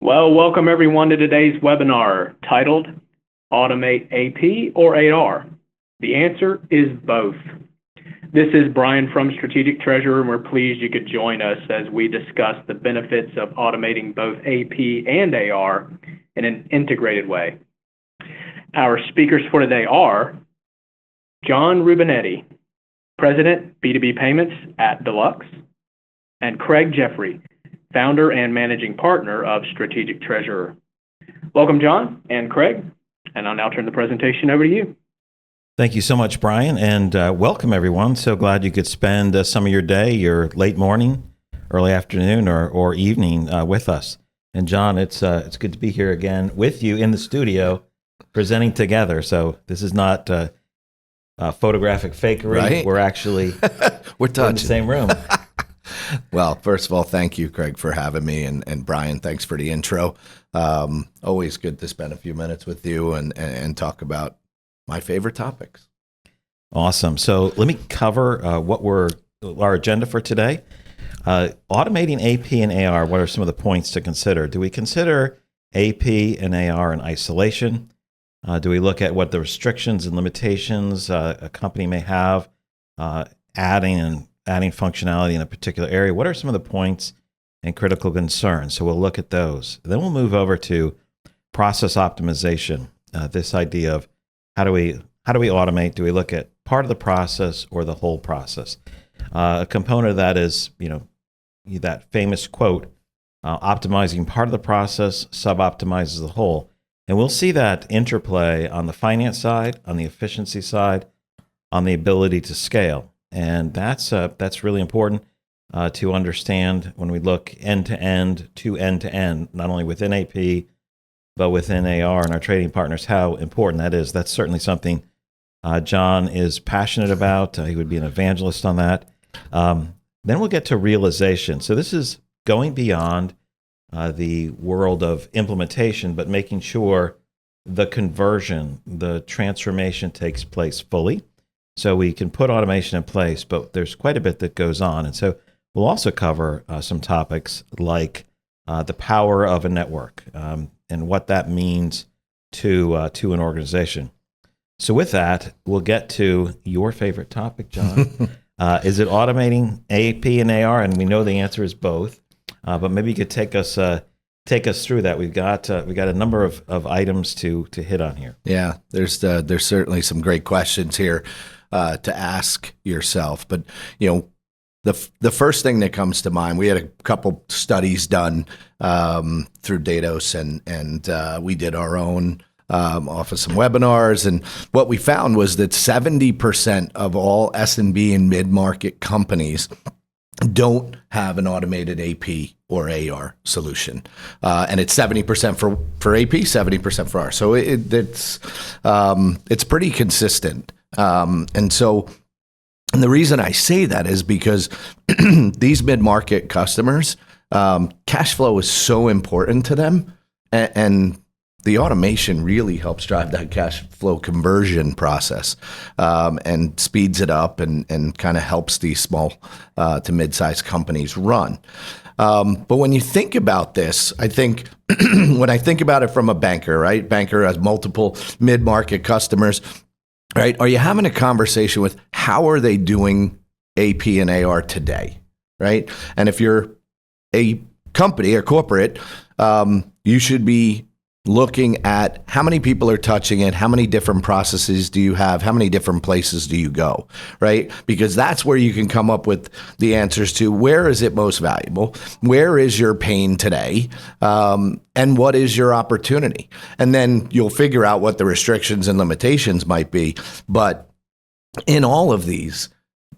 Well, welcome everyone to today's webinar titled Automate AP or AR? The answer is both. This is Brian from Strategic Treasurer, and we're pleased you could join us as we discuss the benefits of automating both AP and AR in an integrated way. Our speakers for today are John Rubinetti, President, B2B Payments at Deluxe, and Craig Jeffrey, Founder and Managing Partner of Strategic Treasurer. Welcome, John and Craig, and I'll now turn the presentation over to you. Thank you so much, Brian, and welcome everyone. So glad you could spend some of your day, your late morning, early afternoon, or evening with us. And John, it's good to be here again with you in the studio, presenting together. So this is not photographic fakery. Right? We're actually We're touching. in the same room. Well, first of all, thank you, Craig, for having me, and Brian, thanks for the intro. Always good to spend a few minutes with you and talk about my favorite topics. Awesome. So let me cover our agenda for today. Automating AP and AR, what are some of the points to consider? Do we consider AP and AR in isolation? Do we look at what the restrictions and limitations a company may have adding functionality in a particular area? What are some of the points and critical concerns? So we'll look at those. Then we'll move over to process optimization, this idea of how do we automate? Do we look at part of the process or the whole process? A component of that is, that famous quote, optimizing part of the process sub-optimizes the whole. And we'll see that interplay on the finance side, on the efficiency side, on the ability to scale. And that's really important to understand when we look end-to-end to end-to-end, not only within AP, but within AR and our trading partners, how important that is. That's certainly something John is passionate about. He would be an evangelist on that. Then we'll get to realization. So this is going beyond the world of implementation, but making sure the conversion, the transformation takes place fully. So we can put automation in place, but there's quite a bit that goes on. And so we'll also cover some topics like the power of a network and what that means to an organization. So with that, we'll get to your favorite topic, John. Is it automating AP and AR? And we know the answer is both. But maybe you could take us through that. We've got a number of items to hit on here. Yeah, there's certainly some great questions here to ask yourself. But the first thing that comes to mind, we had a couple studies done through Datos, and we did our own off of some webinars, and what we found was that 70% of all S&B and mid-market companies don't have an automated AP or AR solution, and it's 70% for AP, 70% for AR. So it's pretty consistent, and so. And the reason I say that is because these mid-market customers, cash flow is so important to them, and the automation really helps drive that cash flow conversion process and speeds it up and kind of helps these small to mid-sized companies run. But when you think about this, I think when I think about it from a banker, right? Banker has multiple mid-market customers. Right? Are you having a conversation with how are they doing AP and AR today? Right? And if you're a company or corporate, you should be looking at how many people are touching it, how many different processes do you have, how many different places do you go, right? Because that's where you can come up with the answers to where is it most valuable, where is your pain today, and what is your opportunity? And then you'll figure out what the restrictions and limitations might be. But in all of these,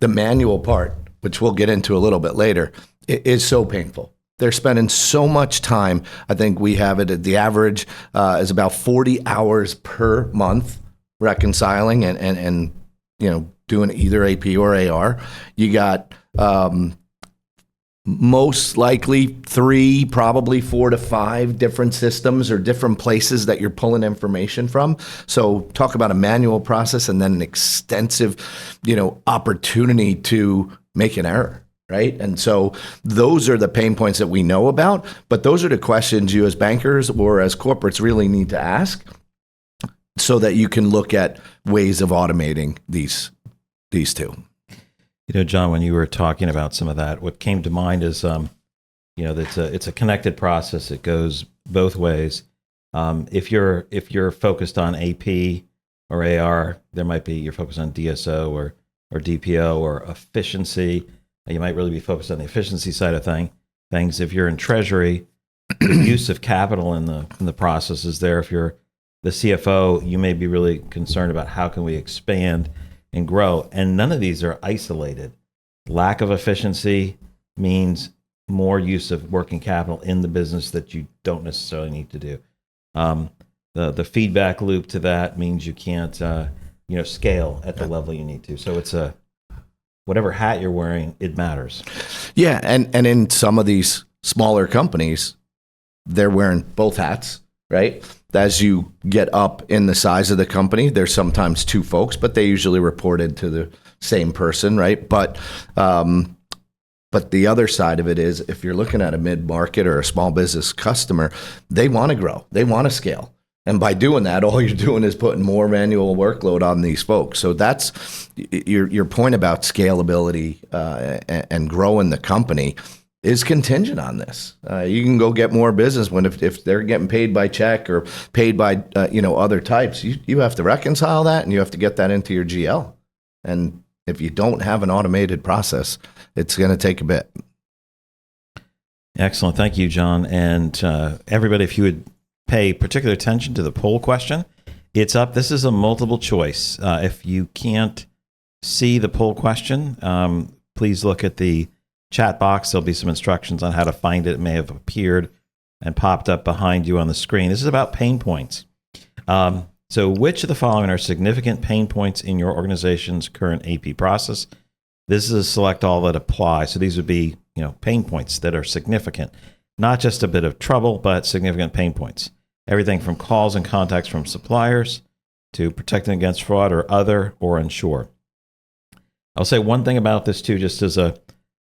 the manual part, which we'll get into a little bit later, is so painful. They're spending so much time. I think we have it at the average is about 40 hours per month reconciling and doing either AP or AR. You got most likely 3, probably 4 to 5 different systems or different places that you're pulling information from. So talk about a manual process and then an extensive, opportunity to make an error. right? And so those are the pain points that we know about, but those are the questions you as bankers or as corporates really need to ask so that you can look at ways of automating these two. John, when you were talking about some of that, what came to mind is, it's a connected process. It goes both ways. If you're focused on AP or AR, there might be you're focused on DSO or DPO or efficiency. You might really be focused on the efficiency side of things. If you're in treasury, the use of capital in the process is there. If you're the CFO, you may be really concerned about how can we expand and grow. And none of these are isolated. Lack of efficiency means more use of working capital in the business that you don't necessarily need to do. The feedback loop to that means you can't scale at the level you need to. So it's whatever hat you're wearing, it matters. Yeah, and in some of these smaller companies, they're wearing both hats, right? As you get up in the size of the company, there's sometimes two folks, but they usually reported to the same person, right? But the other side of it is if you're looking at a mid-market or a small business customer, they want to grow, they want to scale. And by doing that, all you're doing is putting more manual workload on these folks. So that's your point about scalability and growing the company is contingent on this. You can go get more business when if they're getting paid by check or paid by other types. You have to reconcile that and you have to get that into your GL. And if you don't have an automated process, it's going to take a bit. Excellent. Thank you, John. And everybody, if you would pay particular attention to the poll question, it's up. This is a multiple choice. If you can't see the poll question, please look at the chat box. There'll be some instructions on how to find it. It may have appeared and popped up behind you on the screen. This is about pain points. So which of the following are significant pain points in your organization's current AP process? This is a select all that apply. So these would be, pain points that are significant, not just a bit of trouble, but significant pain points. Everything from calls and contacts from suppliers to protecting against fraud or other or unsure. I'll say one thing about this too, just as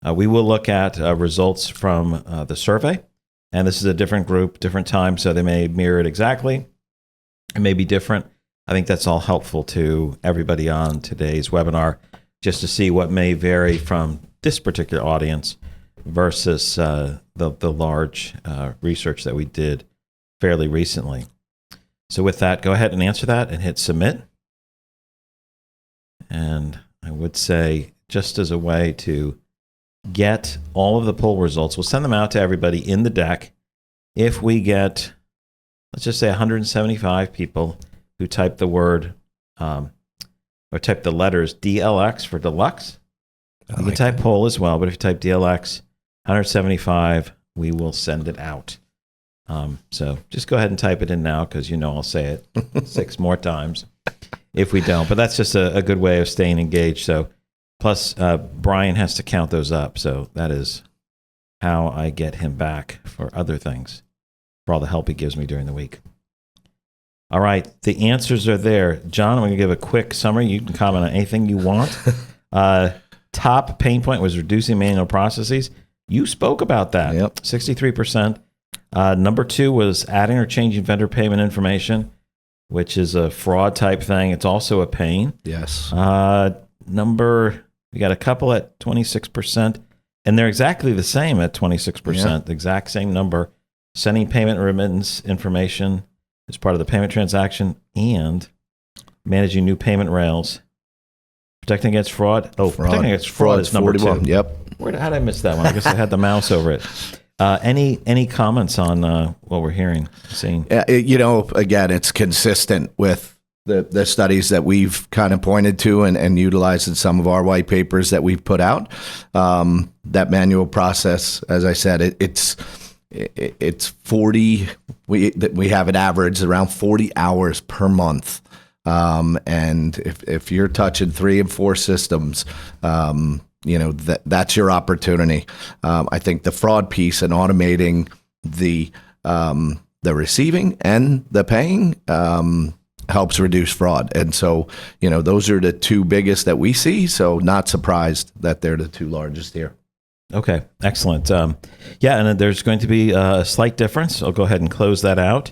we will look at results from the survey, and this is a different group, different time, so they may mirror it exactly. It may be different. I think that's all helpful to everybody on today's webinar, just to see what may vary from this particular audience versus the large research that we did fairly recently. So with that, go ahead and answer that and hit submit. And I would say, just as a way to get all of the poll results, we'll send them out to everybody in the deck. If we get, let's just say 175 people who type the word or type the letters DLX for deluxe, you can type poll as well, but if you type DLX 175, we will send it out. So just go ahead and type it in now, because I'll say it 6 more times if we don't. But that's just a good way of staying engaged. So plus Brian has to count those up. So that is how I get him back for other things, for all the help he gives me during the week. All right, the answers are there. John, I'm going to give a quick summary. You can comment on anything you want. Top pain point was reducing manual processes. You spoke about that. Yep. 63%. Number 2 was adding or changing vendor payment information, which is a fraud type thing. It's also a pain. Yes. We got a couple at 26%, and they're exactly the same at 26%, Yeah. the exact same number. Sending payment remittance information as part of the payment transaction and managing new payment rails. Protecting against fraud. Protecting against fraud is number 2. Yep. How did I miss that one? I guess I had the mouse over it. Any comments on what we're hearing, seeing? Again, it's consistent with the studies that we've kind of pointed to and utilized in some of our white papers that we've put out. That manual process, as I said, it's 40. We have an average around 40 hours per month. And if you're touching 3 and 4 systems, that's your opportunity. I think the fraud piece and automating the receiving and the paying helps reduce fraud. And so, those are the 2 biggest that we see. So not surprised that they're the 2 largest here. Okay, excellent. Yeah, and there's going to be a slight difference. I'll go ahead and close that out.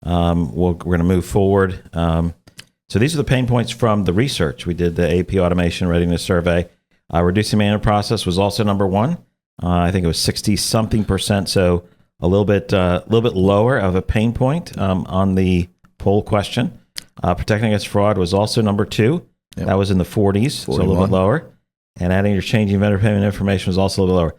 We're going to move forward. So these are the pain points from the research. We did the AP Automation Readiness Survey. Reducing manual process was also number one. I think it was 60-something%, so a little bit lower of a pain point on the poll question. Protecting against fraud was also number two. Yep. That was in the 40s, 41. So a little bit lower. And adding or changing vendor payment information was also a little lower.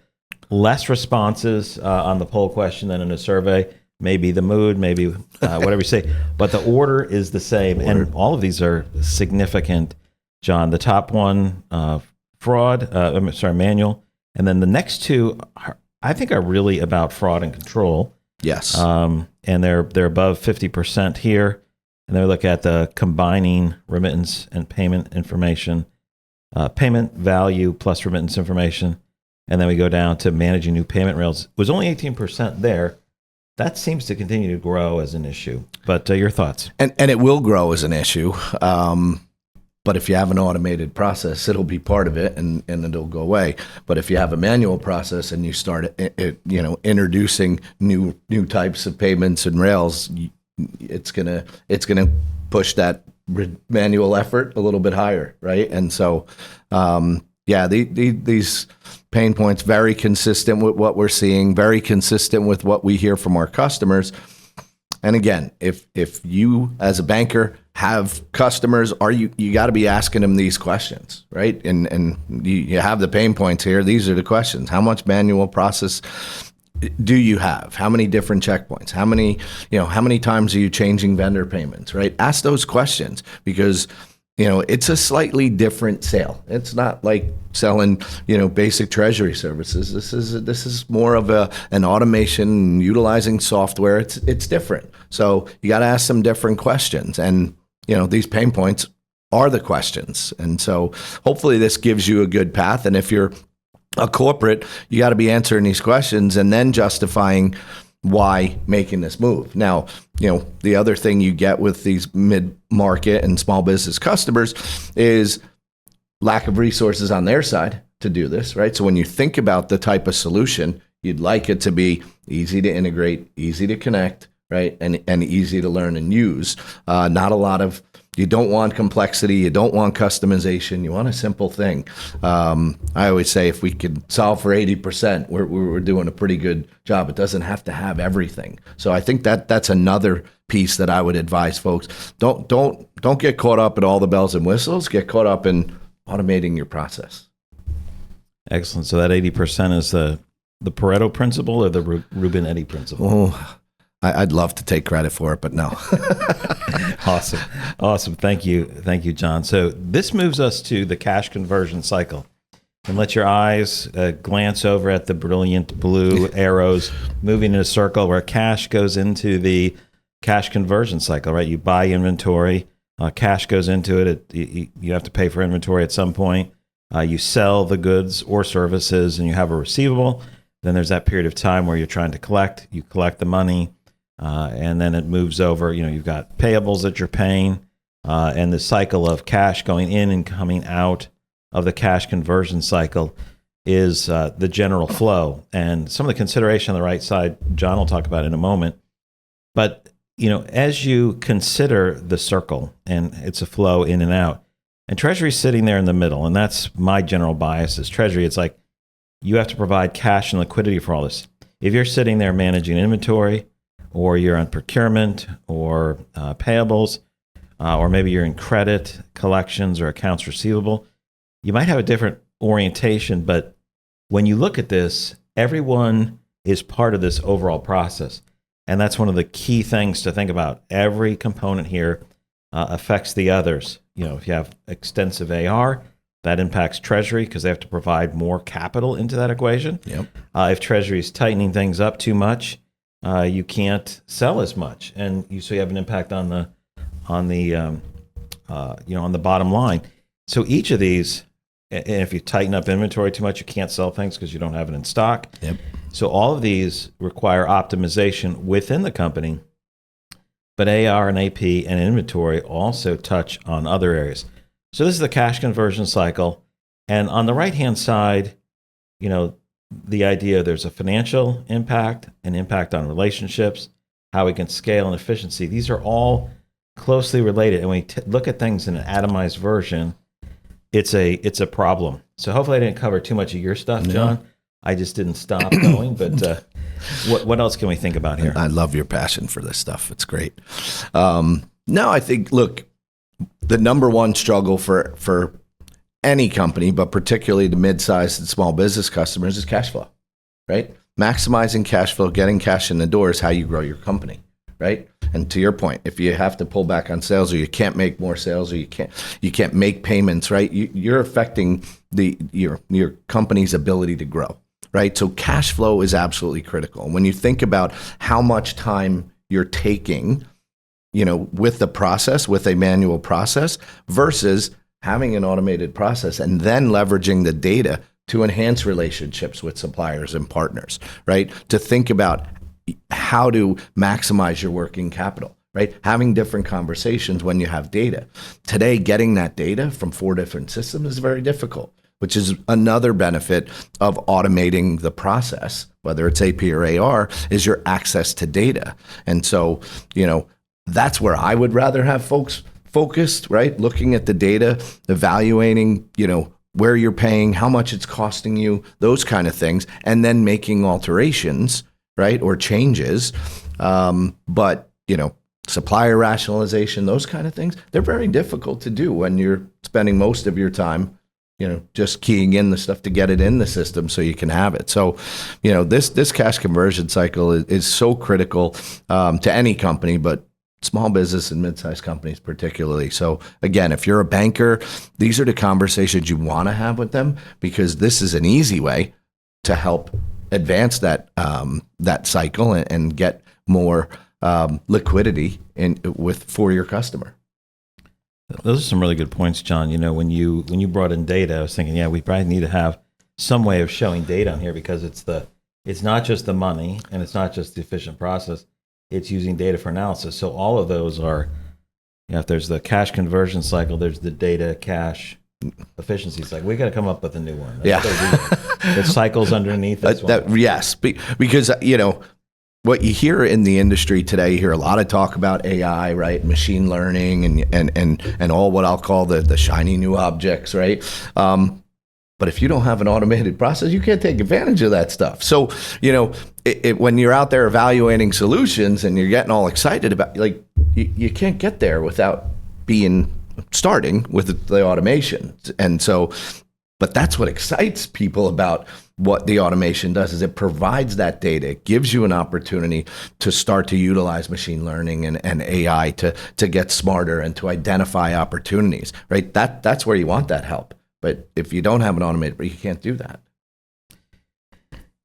Less responses on the poll question than in a survey. Maybe the mood, maybe whatever you say. But the order is the same. And all of these are significant, John. The top one, manual. And then the next two, I think, are really about fraud and control. Yes. And they're above 50% here. And they look at the combining remittance and payment information, payment value plus remittance information. And then we go down to managing new payment rails. It was only 18% there. That seems to continue to grow as an issue. But your thoughts? And it will grow as an issue. But if you have an automated process, it'll be part of it and it'll go away. But if you have a manual process and you start introducing new types of payments and rails, it's gonna push that manual effort a little bit higher, right? And so, these pain points very consistent with what we're seeing, very consistent with what we hear from our customers. And again, if you as a banker have customers, you got to be asking them these questions, right? And you have the pain points here. These are the questions. How much manual process do you have? How many different checkpoints? How many times are you changing vendor payments, right? Ask those questions because it's a slightly different sale. It's not like selling, basic treasury services. This is more of an automation utilizing software. It's different. So you got to ask some different questions. And, these pain points are the questions. And so hopefully this gives you a good path. And if you're a corporate, you got to be answering these questions and then justifying why making this move. Now, the other thing you get with these mid-market and small business customers is lack of resources on their side to do this, right? So when you think about the type of solution, you'd like it to be easy to integrate, easy to connect, right? And easy to learn and use. You don't want complexity. You don't want customization. You want a simple thing. I always say if we could solve for 80%, we're doing a pretty good job. It doesn't have to have everything. So I think that's another piece that I would advise folks. Don't get caught up in all the bells and whistles. Get caught up in automating your process. Excellent. So that 80% is the Pareto principle or the Rubin-Eddy principle? Oh, I'd love to take credit for it, but no. Awesome. Thank you, John. So this moves us to the cash conversion cycle. And let your eyes glance over at the brilliant blue arrows moving in a circle where cash goes into the cash conversion cycle, right? You buy inventory, cash goes into it. You have to pay for inventory at some point. You sell the goods or services and you have a receivable. Then there's that period of time where you're trying to collect. You collect the money. And then it moves over, you've got payables that you're paying, and the cycle of cash going in and coming out of the cash conversion cycle is the general flow. And some of the consideration on the right side, John will talk about in a moment. But, as you consider the circle, and it's a flow in and out, and Treasury's sitting there in the middle, and that's my general bias is Treasury. It's like you have to provide cash and liquidity for all this. If you're sitting there managing inventory, or you're on procurement or payables, or maybe you're in credit, collections, or accounts receivable, you might have a different orientation. But when you look at this, everyone is part of this overall process. And that's one of the key things to think about. Every component here affects the others. If you have extensive AR, that impacts Treasury because they have to provide more capital into that equation. Yep. If Treasury is tightening things up too much, you can't sell as much, and so you have an impact on the bottom line. So each of these, and if you tighten up inventory too much, you can't sell things because you don't have it in stock. Yep. So all of these require optimization within the company, but AR and AP and inventory also touch on other areas. So this is the cash conversion cycle, and on the right hand side, the idea there's a financial impact, an impact on relationships, how we can scale and efficiency. These are all closely related. And when we look at things in an atomized version, it's a problem. So hopefully I didn't cover too much of your stuff, John. I just didn't stop going. But what else can we think about here? I love your passion for this stuff. It's great. No, I think, look, the number one struggle for any company, but particularly the mid-sized and small business customers, is cash flow, right? Maximizing cash flow, getting cash in the door is how you grow your company, right? And to your point, if you have to pull back on sales, or you can't make more sales, or you can't make payments, right? You're affecting your company's ability to grow, right? So cash flow is absolutely critical. When you think about how much time you're taking, with the process, with a manual process, versus having an automated process and then leveraging the data to enhance relationships with suppliers and partners, right? To think about how to maximize your working capital, right? Having different conversations when you have data. Today, getting that data from 4 different systems is very difficult, which is another benefit of automating the process, whether it's AP or AR, is your access to data. And so, that's where I would rather have folks focused, right? Looking at the data, evaluating, where you're paying, how much it's costing you, those kind of things, and then making alterations, right? Or changes. But, supplier rationalization, those kind of things, they're very difficult to do when you're spending most of your time, just keying in the stuff to get it in the system so you can have it. So, this cash conversion cycle is so critical to any company, but small business and mid-sized companies particularly. So again, if you're a banker, these are the conversations you want to have with them, because this is an easy way to help advance that cycle and get more liquidity for your customer. Those are some really good points, John. When you brought in data, I was thinking, we probably need to have some way of showing data on here, because it's not just the money and it's not just the efficient process. It's using data for analysis. So all of those are, if there's the cash conversion cycle, there's the data cash efficiency cycle. We got to come up with a new one. It cycles underneath this one. Yes, because what you hear in the industry today, you hear a lot of talk about AI, right? Machine learning and all what I'll call the shiny new objects, right? But if you don't have an automated process, you can't take advantage of that stuff. So, when you're out there evaluating solutions and you're getting all excited about, you can't get there without starting with the automation. And so, but that's what excites people about what the automation does, is it provides that data. It gives you an opportunity to start to utilize machine learning and AI to get smarter and to identify opportunities, right? That's where you want that help. But if you don't have an automated, you can't do that.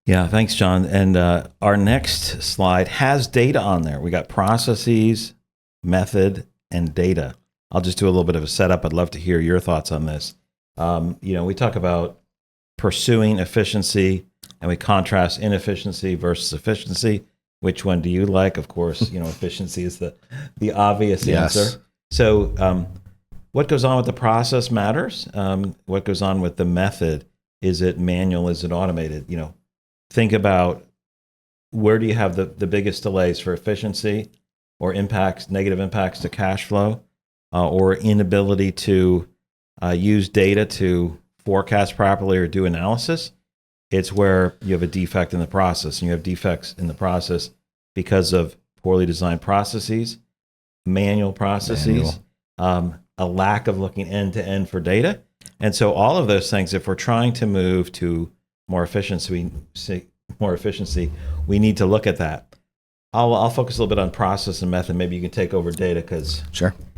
Yeah, thanks, John. And our next slide has data on there. We got processes, method, and data. I'll just do a little bit of a setup. I'd love to hear your thoughts on this. We talk about pursuing efficiency, and we contrast inefficiency versus efficiency. Which one do you like? Of course, efficiency is the obvious answer. So what goes on with the process matters. What goes on with the method? Is it manual? Is it automated? Think about, where do you have the biggest delays for efficiency, or negative impacts to cash flow, or inability to use data to forecast properly or do analysis? It's where you have a defect in the process, and you have defects in the process because of poorly designed processes, manual processes, a lack of looking end to end for data. And so all of those things, if we're trying to move to more efficiency, we need to look at that. I'll focus a little bit on process and method. Maybe you can take over data, because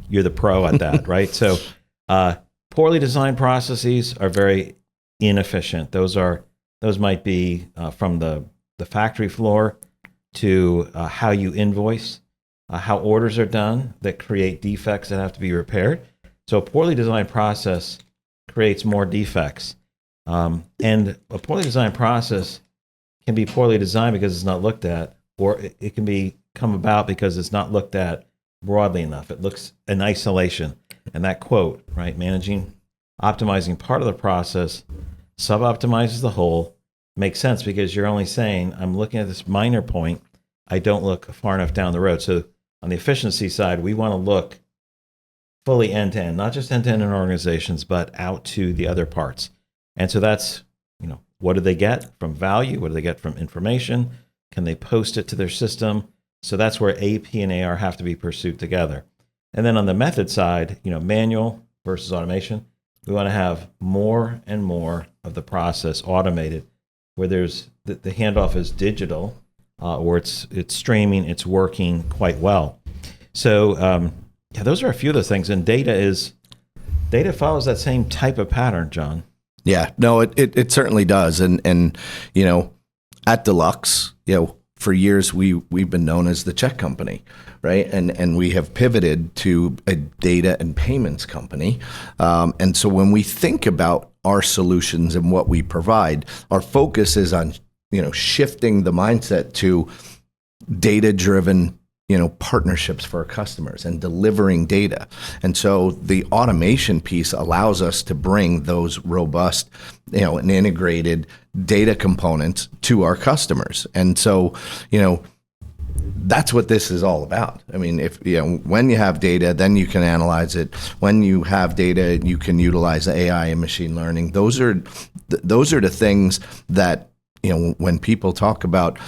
you're the pro at that, right? So poorly designed processes are very inefficient. Those might be from the factory floor to how you invoice, how orders are done that create defects that have to be repaired. So a poorly designed process creates more defects. And a poorly designed process can be poorly designed because it's not looked at, or it can come about because it's not looked at broadly enough. It looks in isolation. And that quote, right, optimizing part of the process, sub-optimizes the whole, makes sense because you're only saying, I'm looking at this minor point. I don't look far enough down the road. So on the efficiency side, we want to look fully end to end, not just end to end in organizations, but out to the other parts. And so that's, what do they get from value? What do they get from information? Can they post it to their system? So that's where AP and AR have to be pursued together. And then on the method side, manual versus automation, we want to have more and more of the process automated, where there's the handoff is digital, or it's streaming, it's working quite well. So those are a few of those things. And data follows that same type of pattern, John. Yeah, no, it certainly does. And at Deluxe, for years we've been known as the check company, right? And we have pivoted to a data and payments company. And so when we think about our solutions and what we provide, our focus is on shifting the mindset to data-driven partnerships for our customers and delivering data. And so the automation piece allows us to bring those robust, and integrated data components to our customers. And so, that's what this is all about. I mean, if when you have data, then you can analyze it. When you have data, you can utilize AI and machine learning. Those are the things that, when people talk about,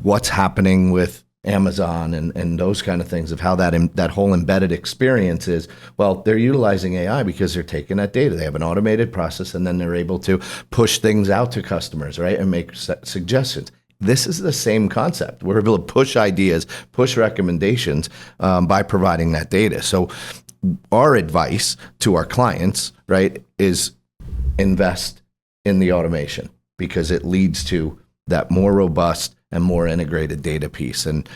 what's happening with Amazon and those kind of things, of how that whole embedded experience is, well, they're utilizing AI because they're taking that data. They have an automated process, and then they're able to push things out to customers, right, and make suggestions. This is the same concept. We're able to push ideas, push recommendations by providing that data. So our advice to our clients, right, is invest in the automation, because it leads to that more robust and more integrated data piece. And,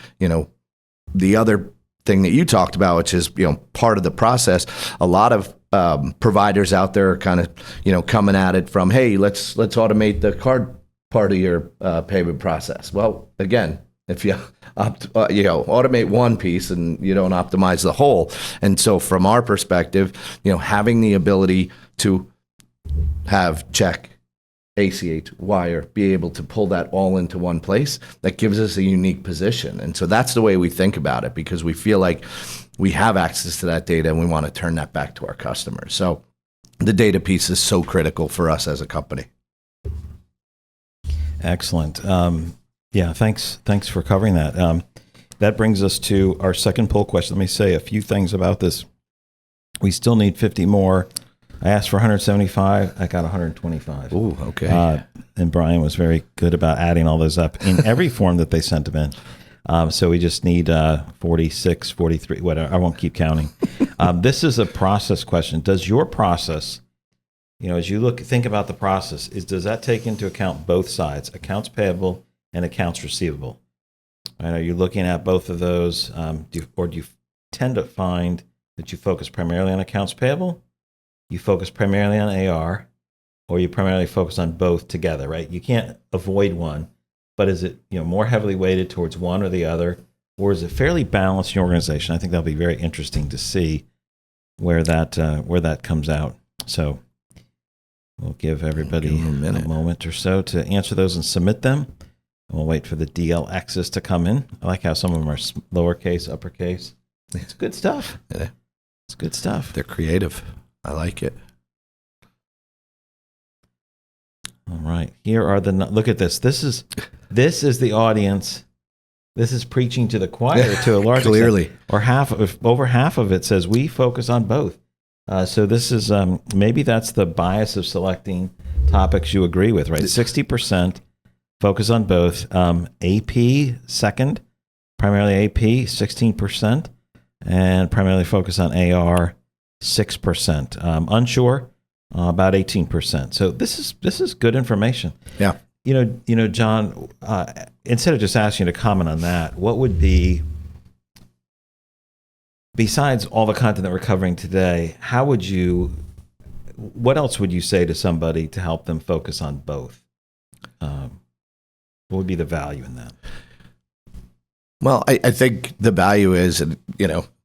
the other thing that you talked about, which is, part of the process, a lot of providers out there are kind of, coming at it from, hey, let's automate the card part of your payment process. Well, again, if you automate one piece and you don't optimize the whole. And so from our perspective, having the ability to have check, ACH, wire, be able to pull that all into one place, that gives us a unique position. And so that's the way we think about it, because we feel like we have access to that data and we want to turn that back to our customers. So the data piece is so critical for us as a company. Excellent. Thanks for covering that. That brings us to our second poll question. Let me say a few things about this. We still need 50 more. I asked for 175. I got 125. Ooh, okay. And Brian was very good about adding all those up in every form that they sent them in. So we just need 46, 43, whatever. I won't keep counting. This is a process question. Does your process, as you think about the process, does that take into account both sides, accounts payable and accounts receivable? Right, are you looking at both of those? Do you tend to find that you focus primarily on accounts payable? You focus primarily on AR, or you primarily focus on both together, right? You can't avoid one, but is it more heavily weighted towards one or the other, or is it fairly balanced in your organization? I think that'll be very interesting to see where that comes out. So we'll give everybody a moment or so to answer those and submit them. And we'll wait for the DLXs to come in. I like how some of them are lowercase, uppercase. It's good stuff. Yeah. It's good stuff. They're creative. I like it. All right. Here are look at this. This is the audience. This is preaching to the choir to a large clearly. Extent. Or over half of it says we focus on both. So this is maybe that's the bias of selecting topics you agree with, right? 60% focus on both. AP second, primarily AP 16%, and primarily focus on AR 6%. Unsure, about 18%. So this is good information. Yeah. John, instead of just asking you to comment on that, what would be, besides all the content that we're covering today, what else would you say to somebody to help them focus on both? What would be the value in that? Well, I think the value is,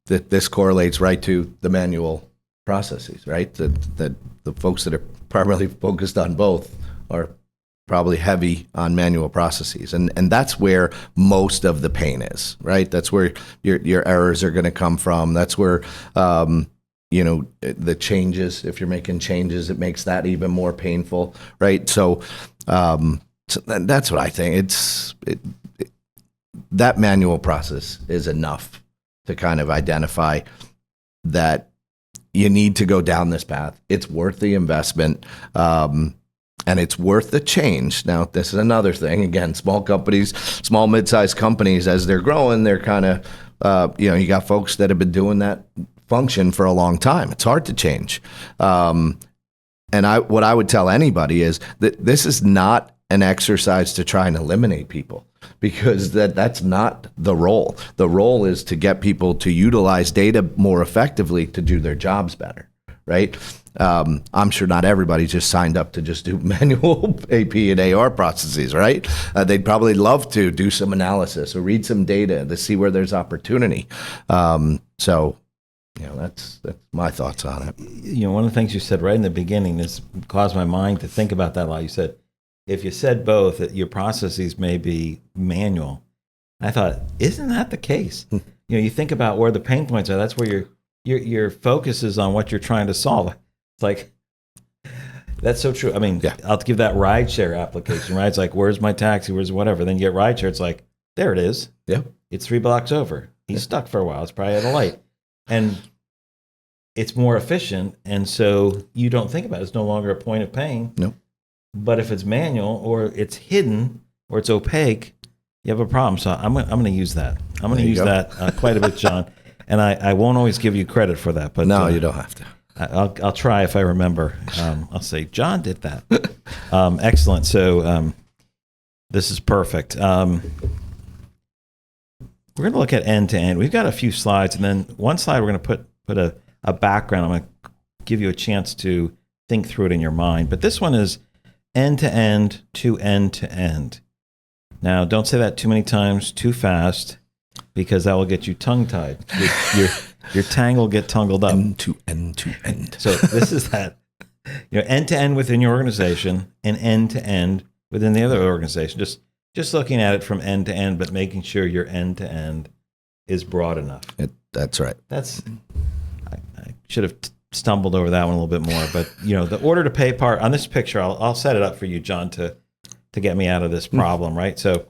that this correlates right to the manual processes, right? That the folks that are primarily focused on both are probably heavy on manual processes. And that's where most of the pain is, right? That's where your errors are going to come from. That's where, the changes, if you're making changes, it makes that even more painful, right? So that's what I think. That manual process is enough to kind of identify that you need to go down this path. It's worth the investment. And it's worth the change. Now, this is another thing. Again, small companies, small mid-sized companies, as they're growing, they're kind of, you got folks that have been doing that function for a long time. It's hard to change. And what I would tell anybody is that this is not an exercise to try and eliminate people, because that's not the role. The role is to get people to utilize data more effectively to do their jobs better, right? I'm sure not everybody just signed up to just do manual AP and AR processes, right? They'd probably love to do some analysis or read some data to see where there's opportunity. So, that's my thoughts on it. One of the things you said right in the beginning is caused my mind to think about that a lot. You said, if you said both, that your processes may be manual. I thought, isn't that the case? You think about where the pain points are. That's where your focus is on what you're trying to solve. It's like, that's so true. I mean, yeah. I'll give that rideshare application, right? It's like, where's my taxi? Where's whatever? Then you get rideshare. It's like, there it is. Yeah. It's 3 blocks over. He's stuck for a while. It's probably at a light. And it's more efficient. And so you don't think about it. It's no longer a point of pain. Nope. But if it's manual or it's hidden or it's opaque, you have a problem. So I'm going to use that. I'm going to use that quite a bit, John. And I won't always give you credit for that. But no, you don't have to. I'll try if I remember. I'll say, John did that. Excellent. So this is perfect. We're going to look at end to end. We've got a few slides, and then one slide we're going to put a background. I'm going to give you a chance to think through it in your mind. But this one is end to end to end to end. Now, don't say that too many times too fast, because that will get you tongue-tied. Your tang will get tangled up. End to end to end. So this is that, end to end within your organization and end to end within the other organization. Just looking at it from end to end, but making sure your end to end is broad enough. That's right. I should have stumbled over that one a little bit more, but the order to pay part on this picture, I'll set it up for you, John, to get me out of this problem, right? So,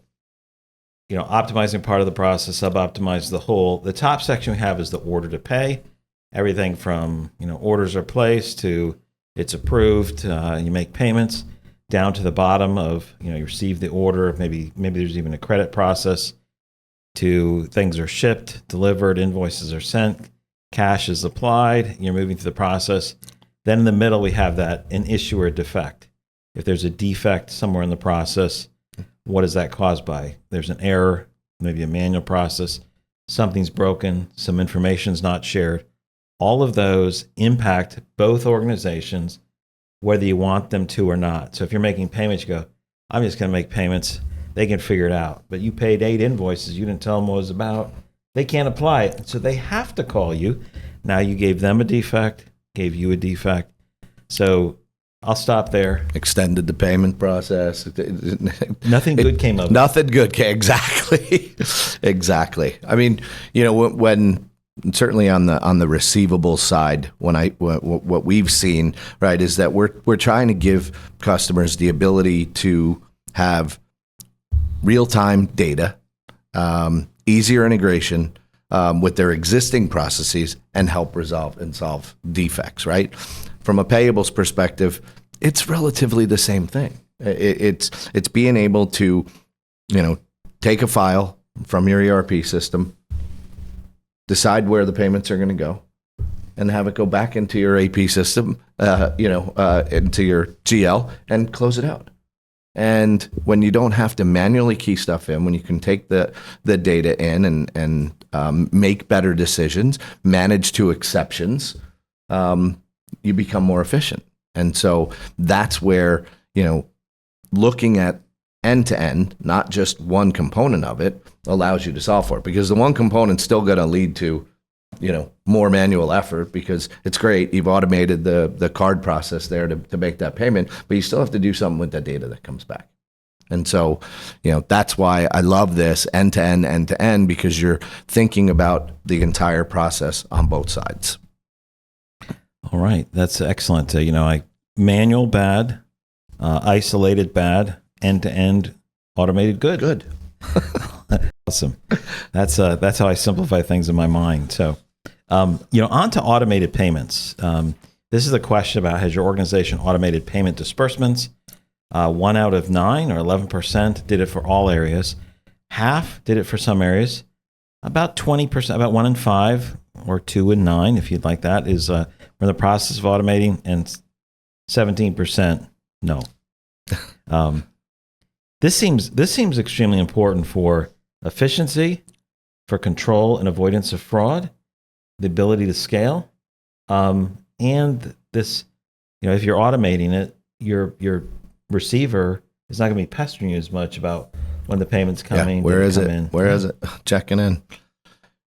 optimizing part of the process, sub-optimize the whole. The top section we have is the order to pay. Everything from, orders are placed to it's approved, you make payments, down to the bottom of, you receive the order, maybe there's even a credit process, to things are shipped, delivered, invoices are sent, cash is applied, you're moving through the process. Then in the middle, we have an issue or defect. If there's a defect somewhere in the process, what is that caused by? There's an error, maybe a manual process, something's broken, some information's not shared. All of those impact both organizations, whether you want them to or not. So if you're making payments, you go, I'm just going to make payments. They can figure it out. But you paid 8 invoices. You didn't tell them what it was about. They can't apply it. So they have to call you. Now you gave them a defect, gave you a defect. So I'll stop there. Extended the payment process. Nothing good came of it. Nothing good came. Exactly. Exactly. I mean, when certainly on the receivable side, what we've seen, right, is that we're trying to give customers the ability to have real-time data, easier integration with their existing processes, and help resolve and solve defects, right? From a payables perspective, it's relatively the same thing. It's being able to, take a file from your ERP system, decide where the payments are going to go, and have it go back into your AP system, into your GL, and close it out. And when you don't have to manually key stuff in, when you can take the data in and make better decisions, manage to exceptions, you become more efficient. And so that's where, looking at end to end, not just one component of it, allows you to solve for it, because the one component's still going to lead to more manual effort, because it's great. You've automated the card process there to make that payment, but you still have to do something with that data that comes back. And so, that's why I love this end to end, because you're thinking about the entire process on both sides. All right. That's excellent. Manual bad, isolated bad, end to end automated good. Good. Awesome. That's how I simplify things in my mind. So, on to automated payments. This is a question about, has your organization automated payment disbursements? 1 out of 9 or 11% did it for all areas. Half did it for some areas. About 20%, about 1 in 5 or 2 in 9, if you'd like that, is we're in the process of automating, and 17% no. This seems extremely important for efficiency, for control and avoidance of fraud, the ability to scale, and this, if you're automating it, your receiver is not going to be pestering you as much about when the payment's coming. Yeah, where is it? Where is it? Checking in.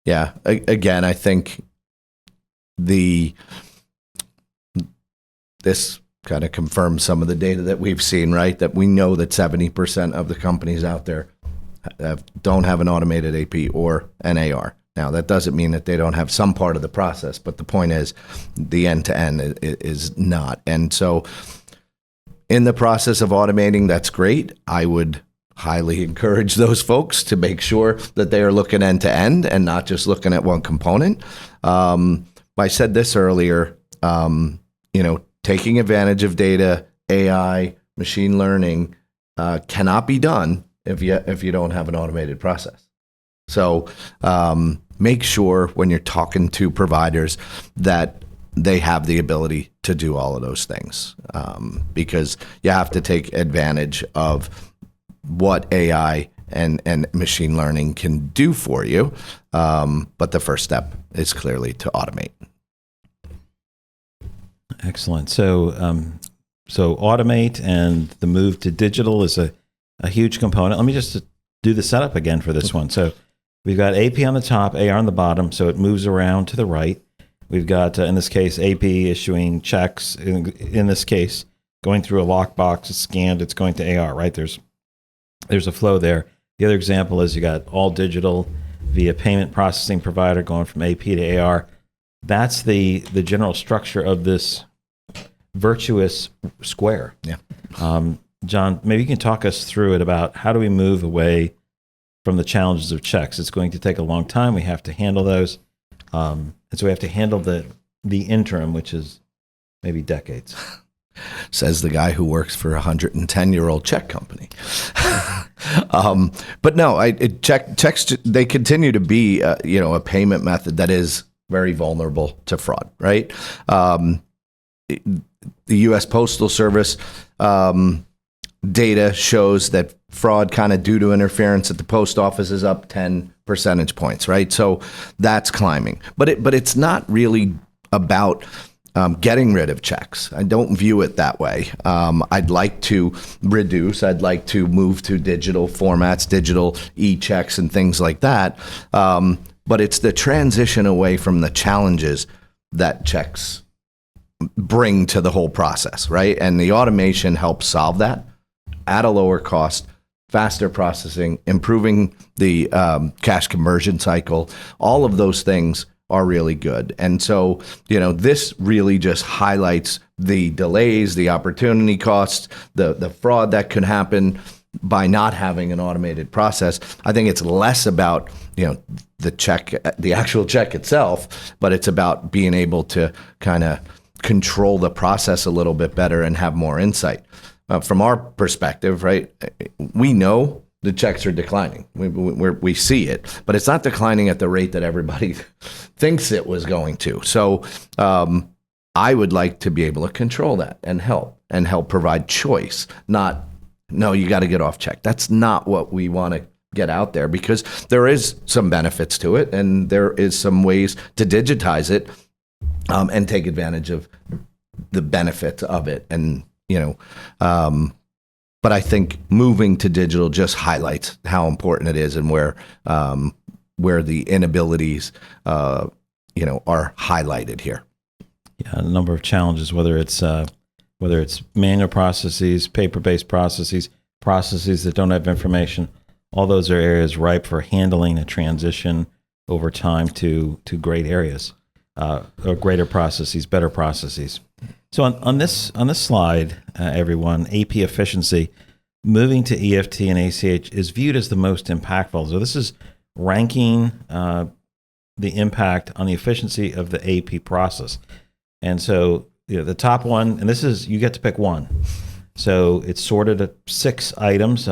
Yeah. Again, I think this kind of confirms some of the data that we've seen, right? That we know that 70% of the companies out there don't have an automated AP or an AR. Now, that doesn't mean that they don't have some part of the process, but the point is the end-to-end is not. And so in the process of automating, that's great. I would highly encourage those folks to make sure that they are looking end-to-end and not just looking at one component. I said this earlier, taking advantage of data, AI, machine learning cannot be done if you don't have an automated process. So make sure when you're talking to providers that they have the ability to do all of those things, because you have to take advantage of what AI and machine learning can do for you. But the first step is clearly to automate. Excellent. So automate and the move to digital is a huge component. Let me just do the setup again for this one. So we've got AP on the top, AR on the bottom, so it moves around to the right. We've got, in this case, AP issuing checks. In this case, going through a lockbox, it's scanned, it's going to AR, right? There's a flow there. The other example is you got all digital via payment processing provider going from AP to AR. That's the general structure of this virtuous square. Yeah. John, maybe you can talk us through it about how do we move away from the challenges of checks? It's going to take a long time. We have to handle those. And so we have to handle the interim, which is maybe decades. Says the guy who works for a 110-year-old check company. But no, checks, they continue to be, a payment method that is very vulnerable to fraud, right? The U.S. Postal Service data shows that fraud kind of due to interference at the post office is up 10 percentage points, right? So that's climbing. But it's not really about getting rid of checks. I don't view it that way. I'd like to reduce. I'd like to move to digital formats, digital e-checks and things like that. But it's the transition away from the challenges that checks bring to the whole process, right? And the automation helps solve that at a lower cost, faster processing, improving the cash conversion cycle. All of those things are really good. And so, this really just highlights the delays, the opportunity costs, the fraud that could happen by not having an automated process. I think it's less about, the actual check itself, but it's about being able to kind of control the process a little bit better and have more insight. From our perspective, right, we know the checks are declining. We see it, but it's not declining at the rate that everybody thinks it was going to. So I would like to be able to control that and help provide choice, not, no, you got to get off check. That's not what we want to get out there, because there is some benefits to it and there is some ways to digitize it and take advantage of the benefits of it. And, but I think moving to digital just highlights how important it is and where the inabilities are highlighted here. Yeah, a number of challenges, whether it's manual processes, paper-based processes, processes that don't have information. All those are areas ripe for handling a transition over time to great areas, or greater processes, better processes. So on this slide, everyone, AP efficiency, moving to EFT and ACH is viewed as the most impactful. So this is ranking the impact on the efficiency of the AP process. And so the top one, and this is, you get to pick one. So it's sorted at 6 items,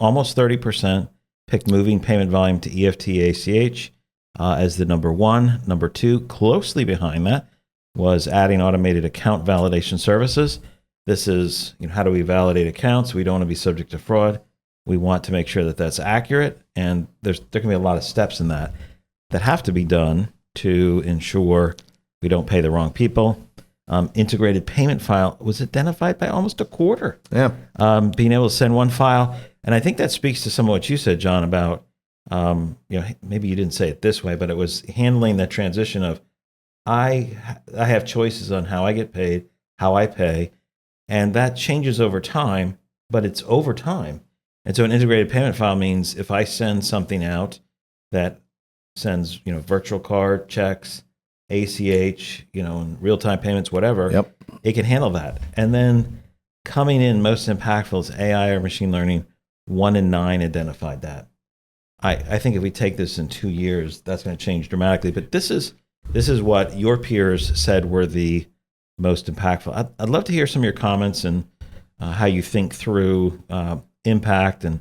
almost 30% picked moving payment volume to EFT, ACH as the number 1. Number 2, closely behind that, was adding automated account validation services. This is, how do we validate accounts? We don't want to be subject to fraud. We want to make sure that that's accurate, and there can be a lot of steps in that have to be done to ensure we don't pay the wrong people. Integrated payment file was identified by almost a quarter. Yeah. Being able to send one file, and I think that speaks to some of what you said, John, about maybe you didn't say it this way, but it was handling that transition of I have choices on how I get paid, how I pay, and that changes over time, but it's over time. And so an integrated payment file means if I send something out that sends, virtual card, checks, ACH, and real-time payments, whatever, yep, it can handle that. And then coming in most impactful is AI or machine learning. 1 in 9 identified that. I think if we take this in 2 years, that's going to change dramatically. But this is what your peers said were the most impactful. I'd love to hear some of your comments and how you think through impact. And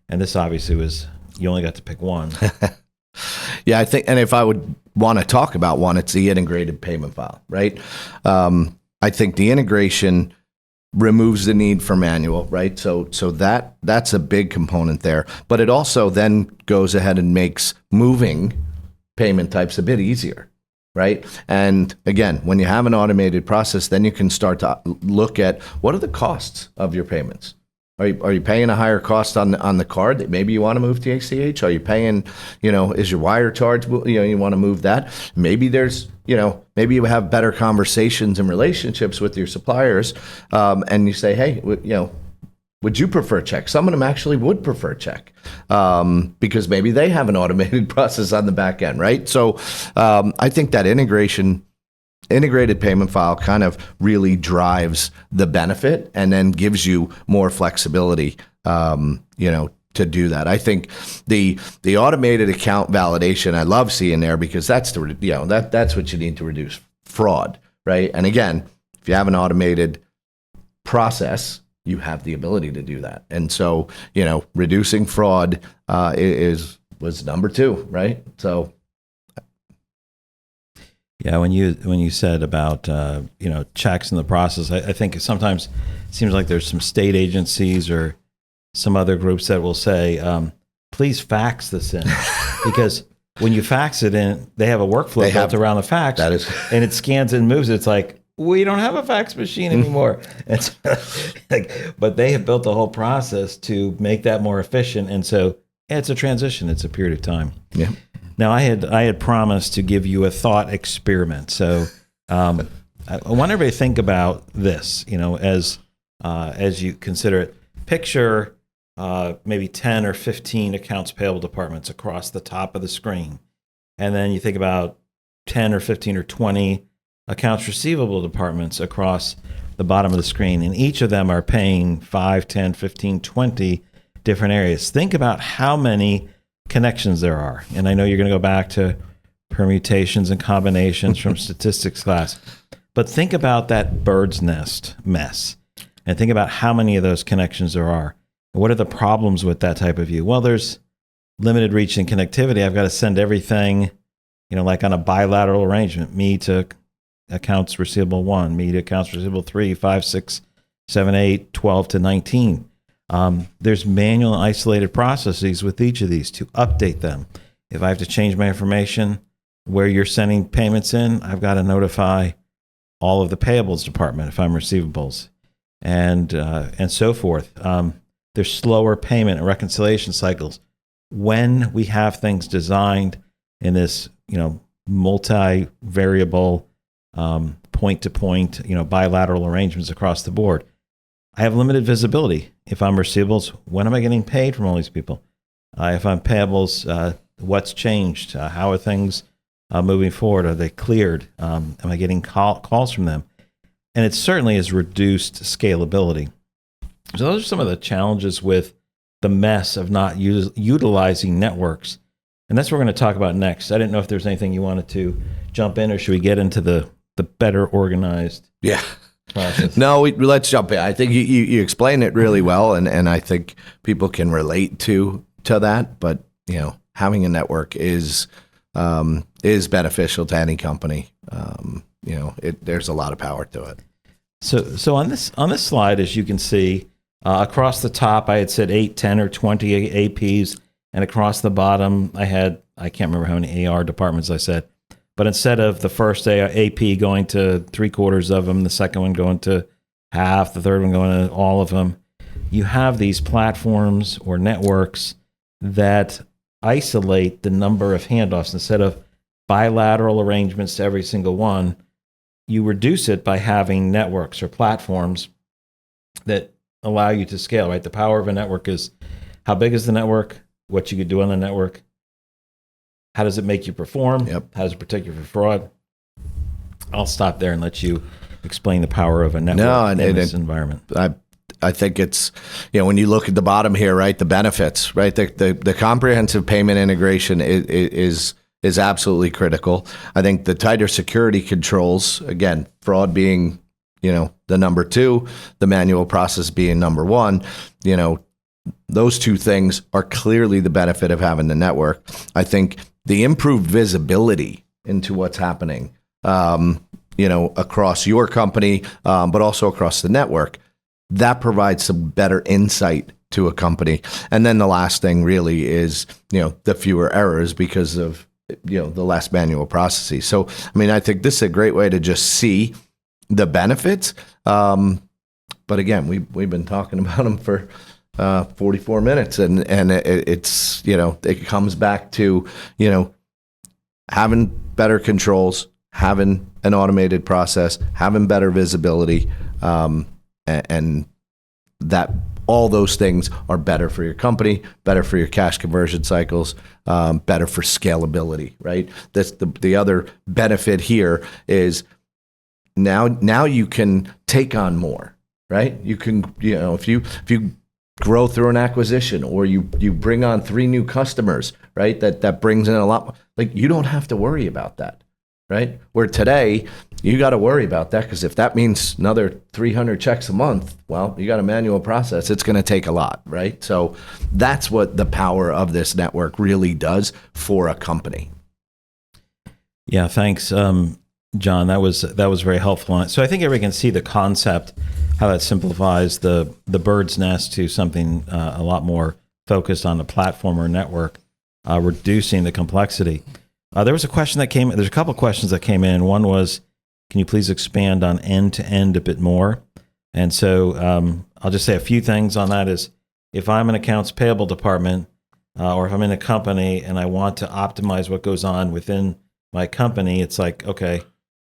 this obviously was, you only got to pick one. Yeah, I think, and if I would want to talk about one, it's the integrated payment file, right? I think the integration removes the need for manual, right? So that's a big component there. But it also then goes ahead and makes moving payment types a bit easier, right? And again, when you have an automated process, then you can start to look at what are the costs of your payments. Are you paying a higher cost on the card that maybe you want to move to ACH? Are you paying, is your wire charge, you want to move that? Maybe there's, maybe you have better conversations and relationships with your suppliers, and you say, hey, would you prefer check? Some of them actually would prefer check because maybe they have an automated process on the back end, right? So I think that integrated payment file kind of really drives the benefit and then gives you more flexibility, to do that. I think the automated account validation I love seeing there because that's that's what you need to reduce fraud, right? And again, if you have an automated process, you have the ability to do that. And so, reducing fraud was number 2, right? So. Yeah, when you said about checks in the process, I think sometimes it seems like there's some state agencies or some other groups that will say, please fax this in, because when you fax it in, they have a workflow built around the fax, and it scans and moves. It's like, we don't have a fax machine anymore. It's but they have built the whole process to make that more efficient, and so it's a transition. It's a period of time. Yeah. Now, I had promised to give you a thought experiment. So I want everybody to think about this, as you consider it. Picture maybe 10 or 15 accounts payable departments across the top of the screen. And then you think about 10 or 15 or 20 accounts receivable departments across the bottom of the screen. And each of them are paying 5, 10, 15, 20 different areas. Think about how many connections there are. And I know you're going to go back to permutations and combinations from statistics class, but think about that bird's nest mess and think about how many of those connections there are. What are the problems with that type of view? Well, there's limited reach and connectivity. I've got to send everything, like on a bilateral arrangement, me to accounts receivable 1, me to accounts receivable 3, 5, 6, 7, 8, 12 to 19. There's manual and isolated processes with each of these to update them. If I have to change my information where you're sending payments in, I've got to notify all of the payables department if I'm receivables, and so forth. There's slower payment and reconciliation cycles. When we have things designed in this, multi-variable, point-to-point, bilateral arrangements across the board. I have limited visibility. If I'm receivables, when am I getting paid from all these people? If I'm payables, what's changed? How are things moving forward? Are they cleared? Am I getting calls from them? And it certainly has reduced scalability. So those are some of the challenges with the mess of not utilizing networks. And that's what we're going to talk about next. I didn't know if there's anything you wanted to jump in, or should we get into the better organized process? No, let's jump in. I think you explained it really well, and I think people can relate to that. But having a network is beneficial to any company. There's a lot of power to it. So on this slide, as you can see, across the top, I had said 8, 10, or 20 APs, and across the bottom, I can't remember how many AR departments I said, but instead of the first AP going to 3/4 of them, the second one going to half, the third one going to all of them, you have these platforms or networks that isolate the number of handoffs. Instead of bilateral arrangements to every single one, you reduce it by having networks or platforms that allow you to scale, right? The power of a network is how big is the network, what you could do on the network, how does it make you perform, how does it protect you from fraud. I'll stop there and let you explain the power of a network in this environment. I think it's, when you look at the bottom here, right, the benefits, right, the comprehensive payment integration is absolutely critical. I think the tighter security controls, again, fraud being, the number 2, the manual process being number 1, those two things are clearly the benefit of having the network. I think the improved visibility into what's happening, across your company, but also across the network, that provides some better insight to a company. And then the last thing really is, the fewer errors because of, the less manual processes. So, I think this is a great way to just see the benefits. But again, we've been talking about them for 44 minutes, and it's, it comes back to, having better controls, having an automated process, having better visibility, and that all those things are better for your company, better for your cash conversion cycles, better for scalability, right? That's the other benefit here is now you can take on more, right? You can, if you grow through an acquisition, or you bring on 3 new customers, right? That brings in a lot, like, you don't have to worry about that, right? Where today you got to worry about that, because if that means another 300 checks a month, well, you got a manual process. It's going to take a lot, right? So that's what the power of this network really does for a company. Yeah, thanks, John. That was very helpful. So I think everybody can see the concept, how that simplifies the bird's nest to something a lot more focused on the platform or network, reducing the complexity. There was a question that came. There's a couple of questions that came in. One was, can you please expand on end-to-end a bit more? And so I'll just say a few things on that. Is if I'm an accounts payable department, or if I'm in a company and I want to optimize what goes on within my company, it's like, okay,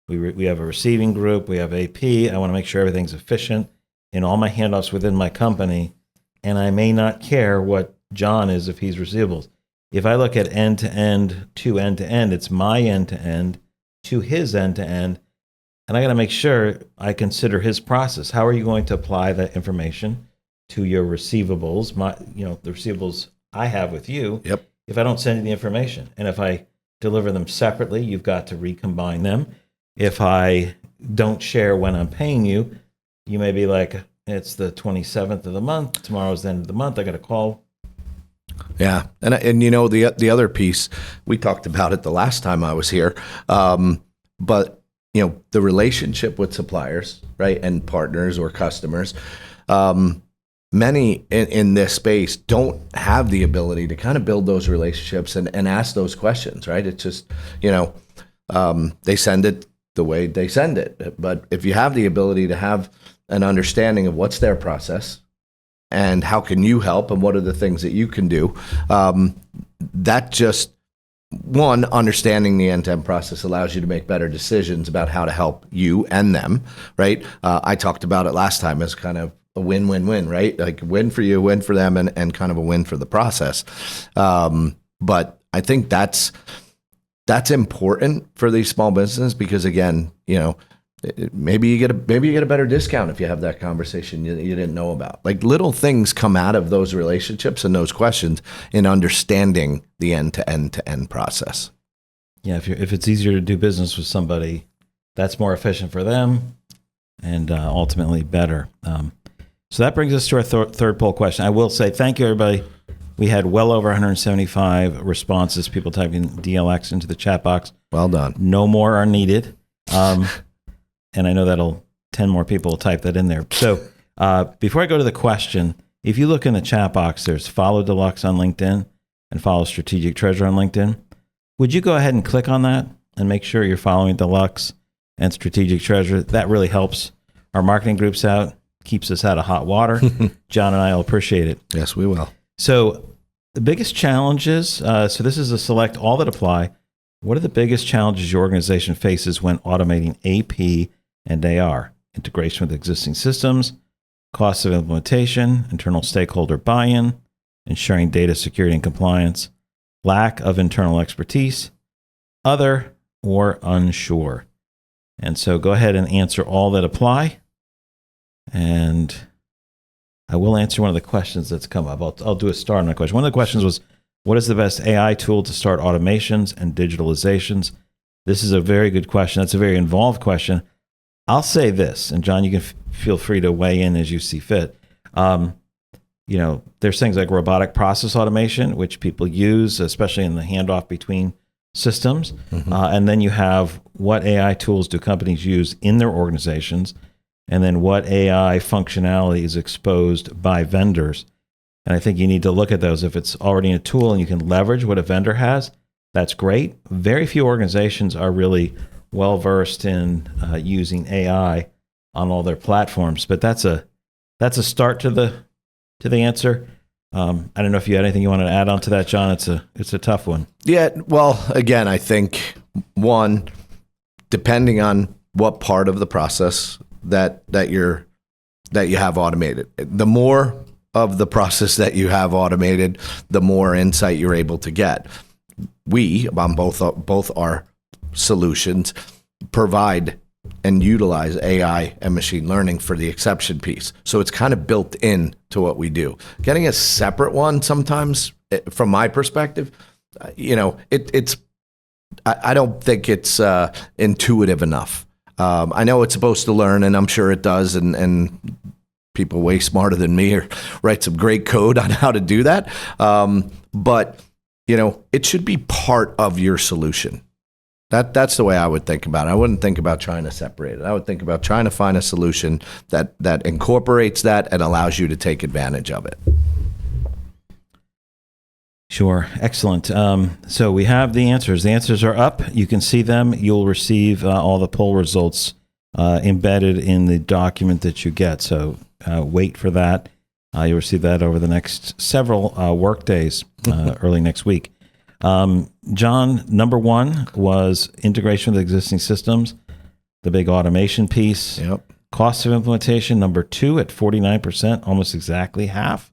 we have a receiving group, we have AP. I want to make sure everything's efficient in all my handoffs within my company, and I may not care what John is if he's receivables. If I look at end-to-end to end-to-end, it's my end-to-end to his end-to-end, and I got to make sure I consider his process. How are you going to apply that information to your receivables? The receivables I have with you. Yep. If I don't send you the information, and if I deliver them separately, you've got to recombine them. If I don't share when I'm paying you, you may be like, it's the 27th of the month. Tomorrow's the end of the month. I got to call. Yeah, and the other piece, we talked about it the last time I was here, but the relationship with suppliers, right, and partners or customers, many in this space don't have the ability to kind of build those relationships and ask those questions, right? It's just, they send it the way they send it. But if you have the ability to have an understanding of what's their process and how can you help and what are the things that you can do, that just one, understanding the end-to-end process allows you to make better decisions about how to help you and them, right? I talked about it last time as kind of a win-win-win, right? Like win for you, win for them, and kind of a win for the process. But I think that's important for these small businesses because, again, maybe you get a better discount if you have that conversation you didn't know about. Like little things come out of those relationships and those questions in understanding the end-to-end process. Yeah, if it's easier to do business with somebody, that's more efficient for them and ultimately better. So that brings us to our third poll question. I will say thank you, everybody. We had well over 175 responses, people typing DLX into the chat box. Well done. No more are needed. And I know 10 more people will type that in there. So before I go to the question, if you look in the chat box, there's follow Deluxe on LinkedIn and follow Strategic Treasurer on LinkedIn. Would you go ahead and click on that and make sure you're following Deluxe and Strategic Treasurer? That really helps our marketing groups out, keeps us out of hot water. John and I will appreciate it. Yes, we will. So the biggest challenges, so this is a select all that apply. What are the biggest challenges your organization faces when automating AP and AR? Integration with existing systems, costs of implementation, internal stakeholder buy-in, ensuring data security and compliance, lack of internal expertise, other, or unsure. And so go ahead and answer all that apply. And I will answer one of the questions that's come up. I'll do a start on that question. One of the questions was, what is the best AI tool to start automations and digitalizations? This is a very good question. That's a very involved question. I'll say this, and John, you can feel free to weigh in as you see fit. There's things like robotic process automation, which people use, especially in the handoff between systems. Mm-hmm. And then you have what AI tools do companies use in their organizations, and then what AI functionality is exposed by vendors. And I think you need to look at those. If it's already in a tool and you can leverage what a vendor has, that's great. Very few organizations are really well-versed in using AI on all their platforms, but that's a start to the answer. I don't know if you had anything you wanted to add on to that, John. It's a tough one. Yeah. Well, again, I think one, depending on what part of the process that you have automated, the more of the process that you have automated, the more insight you're able to get. We, on both our solutions, provide and utilize AI and machine learning for the exception piece. So it's kind of built in to what we do. Getting a separate one sometimes, from my perspective, I don't think it's intuitive enough. I know it's supposed to learn, and I'm sure it does, and people way smarter than me or write some great code on how to do that. But it should be part of your solution. That's the way I would think about it. I wouldn't think about trying to separate it. I would think about trying to find a solution that incorporates that and allows you to take advantage of it. Sure. Excellent. So we have the answers. The answers are up. You can see them. You'll receive all the poll results embedded in the document that you get. So wait for that. You'll receive that over the next several work days, early next week. John, number one was integration with existing systems, the big automation piece. Yep. Cost of implementation, number two at 49%, almost exactly half.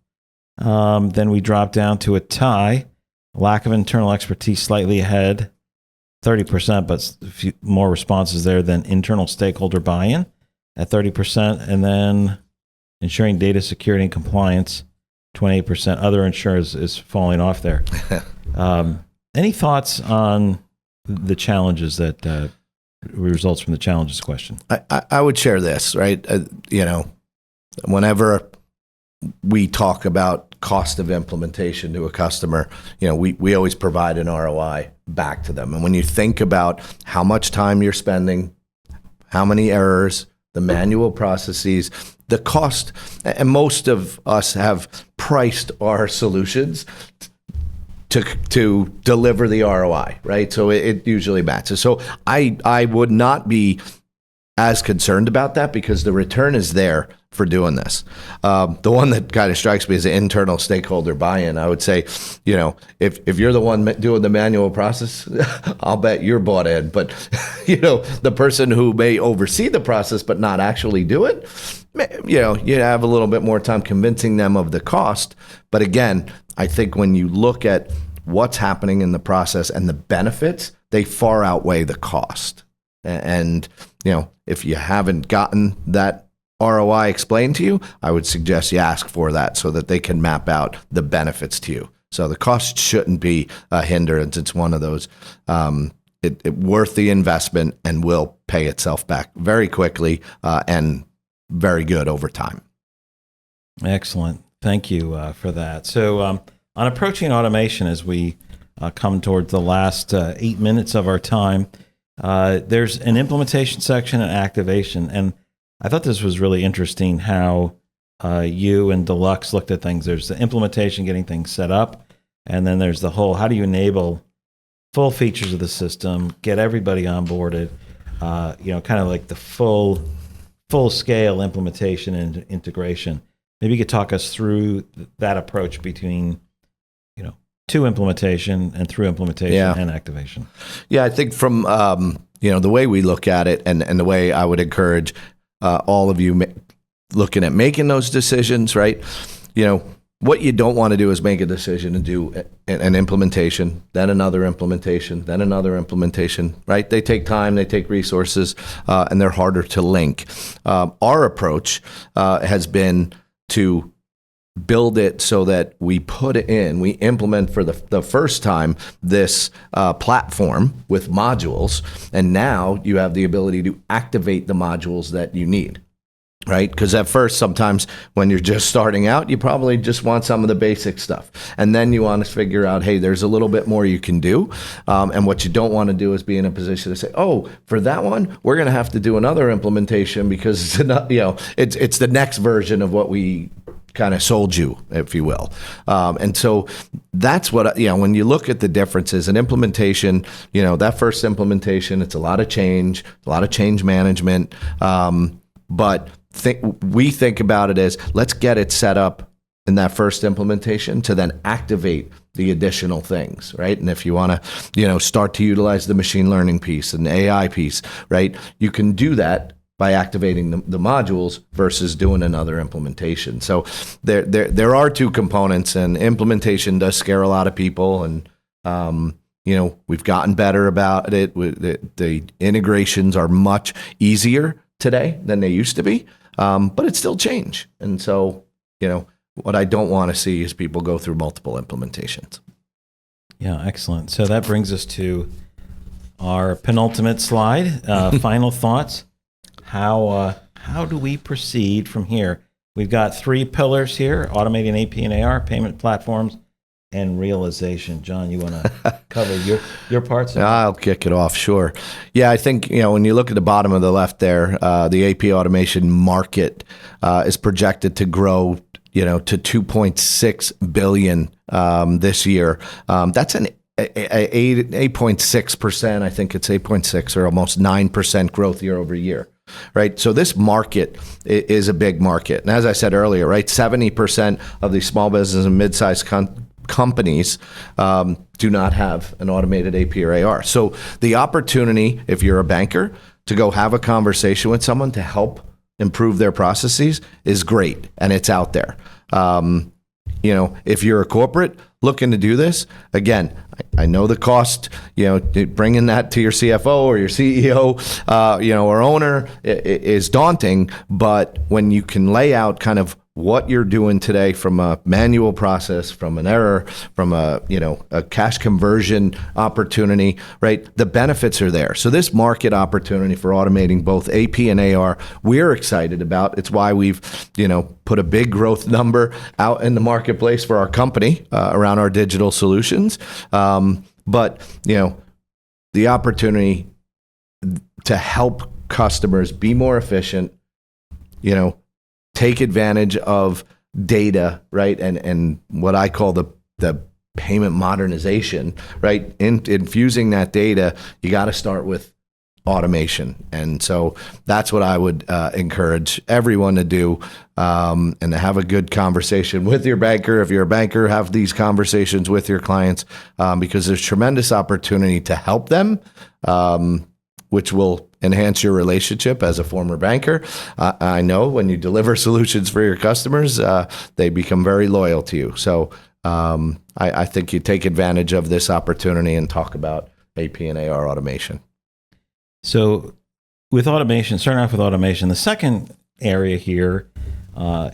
Then we dropped down to a tie. Lack of internal expertise slightly ahead, 30%, but a few more responses there than internal stakeholder buy-in at 30%. And then ensuring data security and compliance, 28%. Other insurers is falling off there. Any thoughts on the challenges that results from the challenges question? I would share this, right? Whenever we talk about cost of implementation to a customer, we always provide an ROI back to them. And when you think about how much time you're spending, how many errors, the manual processes, the cost, and most of us have priced our solutions to deliver the ROI, right? So it usually matches. So I would not be as concerned about that because the return is there for doing this. The one that kind of strikes me as an internal stakeholder buy-in, I would say, if you're the one doing the manual process, I'll bet you're bought in. But, the person who may oversee the process but not actually do it, you have a little bit more time convincing them of the cost. But again, I think when you look at what's happening in the process and the benefits, they far outweigh the cost. And, if you haven't gotten that ROI explained to you, I would suggest you ask for that so that they can map out the benefits to you. So the cost shouldn't be a hindrance. It's one of those it worth the investment and will pay itself back very quickly and very good over time. Excellent. Thank you for that. So on approaching automation, as we come towards the last 8 minutes of our time, there's an implementation section and activation. And I thought this was really interesting how you and Deluxe looked at things. There's the implementation, getting things set up, and then there's the whole, how do you enable full features of the system, get everybody onboarded, kind of like the full scale implementation and integration. Maybe you could talk us through that approach between, to implementation and through implementation and activation. Yeah, I think from, the way we look at it and the way I would encourage all of you looking at making those decisions, right? What you don't want to do is make a decision and do an implementation, then another implementation, then another implementation, right? They take time, they take resources, and they're harder to link. Our approach has been to build it so that we we implement for the first time this platform with modules, and now you have the ability to activate the modules that you need, right? Because at first, sometimes when you're just starting out, you probably just want some of the basic stuff, and then you want to figure out, hey, there's a little bit more you can do, and what you don't want to do is be in a position to say, oh, for that one, we're going to have to do another implementation because it's the next version of what we kind of sold you, if you will. And so that's what, when you look at the differences in implementation, that first implementation, it's a lot of change management. But we think about it as, let's get it set up in that first implementation to then activate the additional things, right? And if you want to, start to utilize the machine learning piece and the AI piece, right? You can do that by activating the modules versus doing another implementation. So there are two components, and implementation does scare a lot of people. And we've gotten better about it. The integrations are much easier today than they used to be, but it's still change. And so what I don't want to see is people go through multiple implementations. Yeah, excellent. So that brings us to our penultimate slide. Final thoughts. How do we proceed from here? We've got 3 pillars here: automating AP and AR, payment platforms, and realization. John, you want to cover your parts? I'll kick it off, sure. Yeah, I think, when you look at the bottom of the left there, the AP automation market is projected to grow, to 2.6 billion this year. That's an 8.6%. I think it's 8.6 or almost 9% growth year over year. Right. So this market is a big market. And as I said earlier, right, 70% of the small business and mid-sized companies do not have an automated AP or AR. So the opportunity, if you're a banker, to go have a conversation with someone to help improve their processes is great. And it's out there. If you're a corporate looking to do this, again, I know the cost, bringing that to your CFO or your CEO, or owner is daunting. But when you can lay out kind of what you're doing today from a manual process, from an error, from a cash conversion opportunity, right? The benefits are there. So this market opportunity for automating both AP and AR, we're excited about. It's why we've, put a big growth number out in the marketplace for our company around our digital solutions. But the opportunity to help customers be more efficient, take advantage of data, right? And what I call the payment modernization, right? Infusing that data, you got to start with automation. And so that's what I would encourage everyone to do, and to have a good conversation with your banker. If you're a banker, have these conversations with your clients, because there's tremendous opportunity to help them, which will enhance your relationship as a former banker. I know when you deliver solutions for your customers, they become very loyal to you. So I think you take advantage of this opportunity and talk about AP and AR automation. So with automation, starting off with automation, the second area here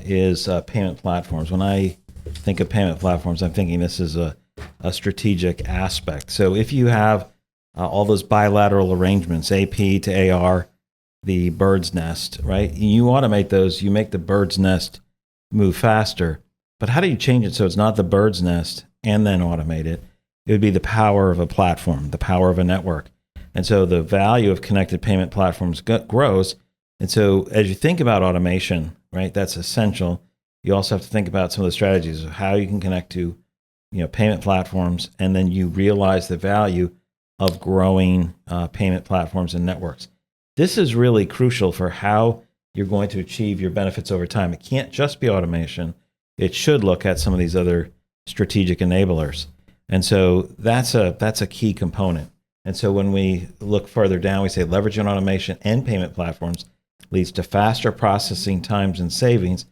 is payment platforms. When I think of payment platforms, I'm thinking this is a strategic aspect. So if you have all those bilateral arrangements, AP to AR, the bird's nest, right? You automate those, you make the bird's nest move faster. But how do you change it so it's not the bird's nest and then automate it? It would be the power of a platform, the power of a network. And so the value of connected payment platforms grows. And so as you think about automation, right, that's essential. You also have to think about some of the strategies of how you can connect to, payment platforms, and then you realize the value of growing payment platforms and networks. This is really crucial for how you're going to achieve your benefits over time. It can't just be automation. It should look at some of these other strategic enablers. And so that's a key component. And so when we look further down, we say leveraging automation and payment platforms leads to faster processing times and savings.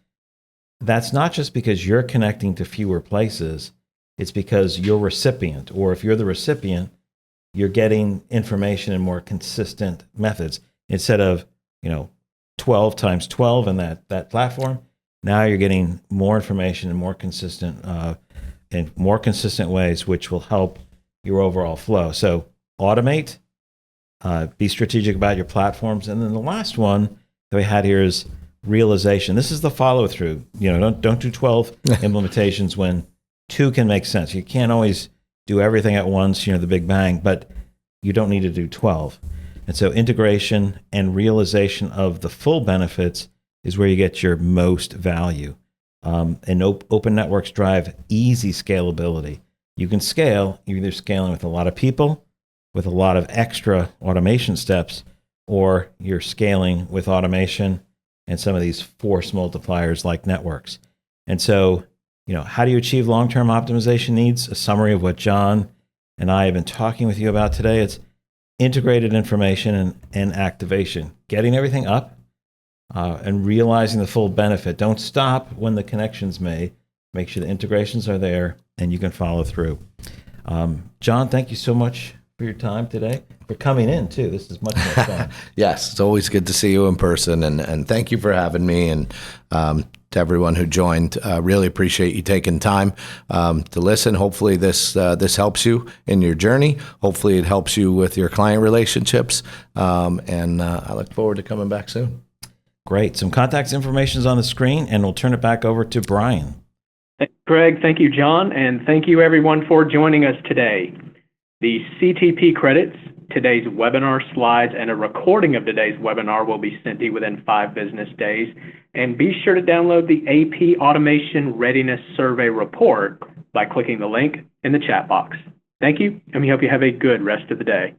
That's not just because you're connecting to fewer places. It's because your recipient, or if you're the recipient, you're getting information in more consistent methods. Instead of 12 times 12 in that platform, now you're getting more information in more consistent ways, which will help your overall flow. So automate, be strategic about your platforms. And then the last one that we had here is realization. This is the follow through. Don't do 12 implementations when 2 can make sense. You can't always do everything at once, the big bang, but you don't need to do 12. And so integration and realization of the full benefits is where you get your most value. And open networks drive easy scalability. You can scale, you're either scaling with a lot of people, with a lot of extra automation steps, or you're scaling with automation and some of these force multipliers like networks. And so, how do you achieve long-term optimization needs? A summary of what John and I have been talking with you about today. It's integrated information and activation, getting everything up and realizing the full benefit. Don't stop when the connection's made. Make sure the integrations are there and you can follow through. John, thank you so much for your time today, for coming in too. This is much more fun. Yes, it's always good to see you in person, and thank you for having me. And to everyone who joined, really appreciate you taking time to listen. Hopefully this helps you in your journey. Hopefully it helps you with your client relationships. And I look forward to coming back soon. Great. Some contact information is on the screen, and we'll turn it back over to Brian. Greg, thank you, John, and thank you everyone for joining us today. The CTP credits, today's webinar slides, and a recording of today's webinar will be sent to you within 5 business days. And be sure to download the AP Automation Readiness Survey report by clicking the link in the chat box. Thank you, and we hope you have a good rest of the day.